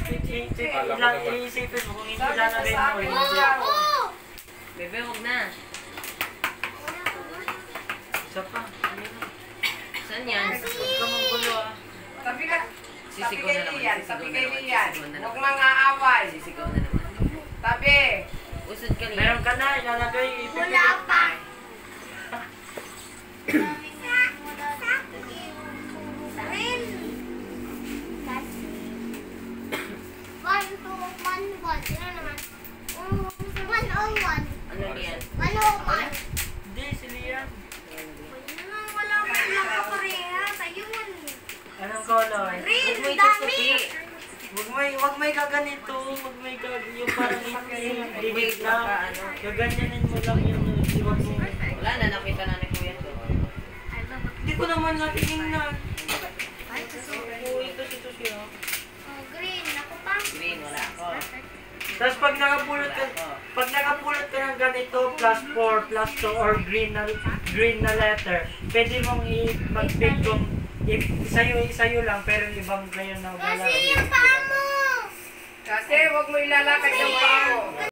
Iisipin mo kung hindi lalagay mo. Bebe, huwag na. Isa pa. Saan yan? Huwag ka mong gulo ah. Tabi ka. Sisigaw na naman. Tabi kay Lian. Huwag mang aaway. Sisigaw na naman. Tabi. Usod ka Lian. Meron ka na, ilalagay. Wala pa. Rin. Kasi. 1, 2, 1, 1. Sino naman? 101. Ano Lian? 101. Hindi, si Lian. Wala mo lang kaparehas. Ayun. Anong color? Rin, Huwag mo dami. itutupi. Wag may gaganito. Wag may yung parang Wait na. ano. Gaganyanin mo lang yung iwag mo. Wala na, nakita na ni Kuya to. Hindi ko naman natingnan. Oo, ito siya. Oh, green. Ako pa. Green, wala ako. Tapos pag nakapulot ka ng ganito, +4, +2, or green na letter, pwede mong mag-pick kung isayo lang, pero ibang kayo na Kasi yung paa mo. Kasi huwag mo ilalakad yung paa mo.